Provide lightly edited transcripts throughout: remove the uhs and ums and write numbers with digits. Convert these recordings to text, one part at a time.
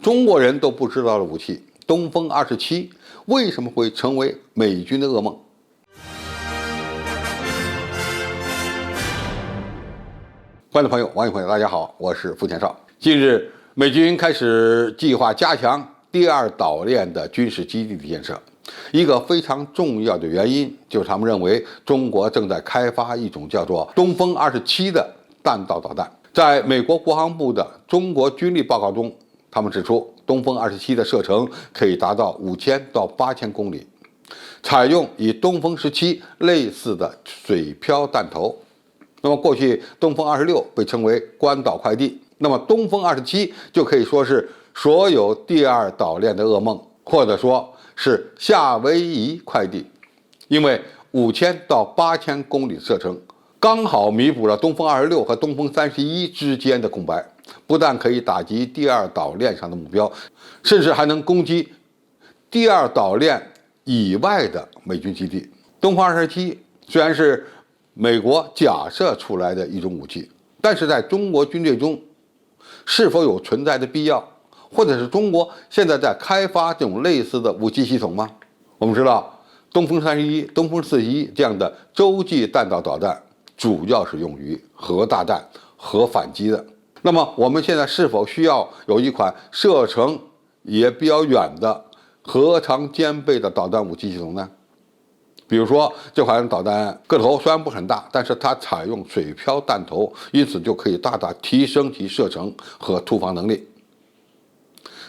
中国人都不知道的武器东风27为什么会成为美军的噩梦？观众朋友、网友朋友，大家好，我是付前少。近日，美军开始计划加强第二岛链的军事基地的建设。一个非常重要的原因就是他们认为中国正在开发一种叫做东风27的弹道导弹。在美国国防部的中国军力报告中，他们指出，东风27的射程可以达到5000到8000公里，采用与东风17类似的水漂弹头。那么过去东风26被称为关岛快递，那么东风27就可以说是所有第二岛链的噩梦，或者说是夏威夷快递，因为5000到8000公里的射程刚好弥补了东风26和东风31之间的空白，不但可以打击第二岛链上的目标，甚至还能攻击第二岛链以外的美军基地。东风27虽然是美国假设出来的一种武器，但是在中国军队中是否有存在的必要，或者是中国现在在开发这种类似的武器系统吗？我们知道东风31、东风41这样的洲际弹道导弹主要是用于核大战、核反击的。那么我们现在是否需要有一款射程也比较远的核常兼备的导弹武器系统呢？比如说这款导弹个头虽然不很大，但是它采用水漂弹头，因此就可以大大提升其射程和突防能力。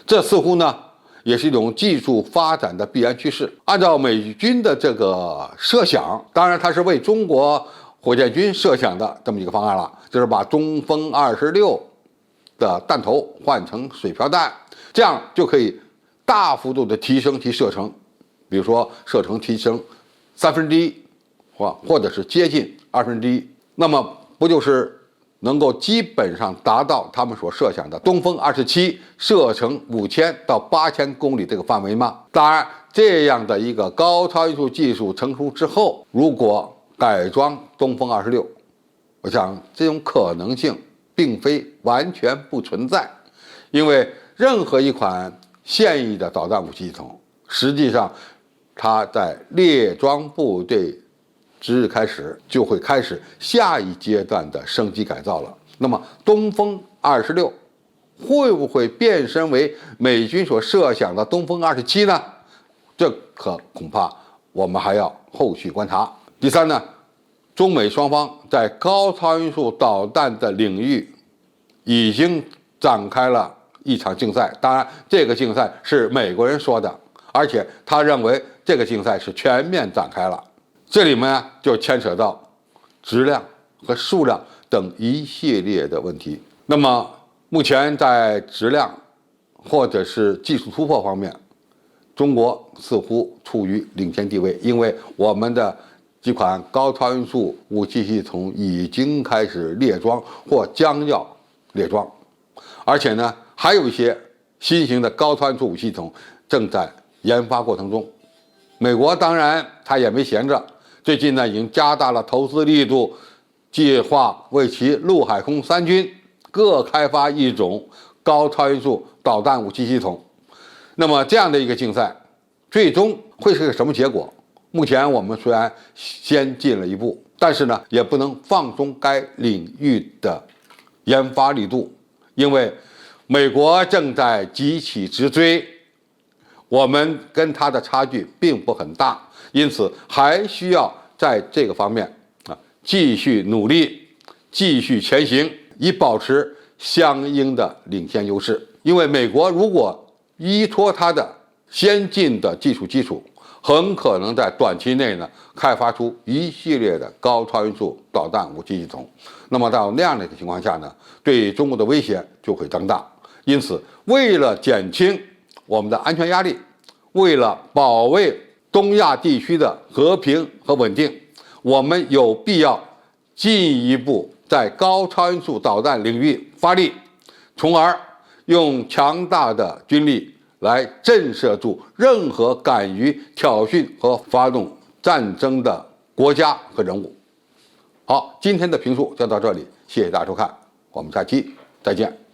这似乎呢也是一种技术发展的必然趋势。按照美军的这个设想，当然它是为中国火箭军设想的这么一个方案了，就是把东风26的弹头换成水漂弹，这样就可以大幅度的提升其射程，比如说射程提升1/3，或者是接近1/2，那么不就是能够基本上达到他们所设想的东风27射程5000到8000公里这个范围吗？当然，这样的一个高超音速技术成熟之后，如果改装东风26，我想这种可能性并非完全不存在，因为任何一款现役的导弹武器系统，实际上它在列装部队之日开始就会开始下一阶段的升级改造了。那么东风26会不会变身为美军所设想的东风27呢？这可恐怕我们还要后续观察。第三呢，中美双方在高超音速导弹的领域已经展开了一场竞赛，当然这个竞赛是美国人说的，而且他认为这个竞赛是全面展开了。这里面就牵扯到质量和数量等一系列的问题。那么目前在质量或者是技术突破方面，中国似乎处于领先地位，因为我们的几款高超音速武器系统已经开始列装或将要列装，而且呢还有一些新型的高超音速武器系统正在研发过程中。美国当然他也没闲着，最近呢已经加大了投资力度，计划为其陆海空三军各开发一种高超音速导弹武器系统。那么这样的一个竞赛最终会是个什么结果？目前我们虽然先进了一步，但是呢也不能放松该领域的研发力度，因为美国正在急起直追，我们跟它的差距并不很大，因此还需要在这个方面继续努力，继续前行，以保持相应的领先优势。因为美国如果依托它的先进的技术基础，很可能在短期内呢开发出一系列的高超音速导弹武器系统。那么到那样的一个情况下呢，对中国的威胁就会增大。因此，为了减轻我们的安全压力，为了保卫东亚地区的和平和稳定，我们有必要进一步在高超音速导弹领域发力，从而用强大的军力来震慑住任何敢于挑衅和发动战争的国家和人物。好，今天的评述就到这里，谢谢大家收看，我们下期再见。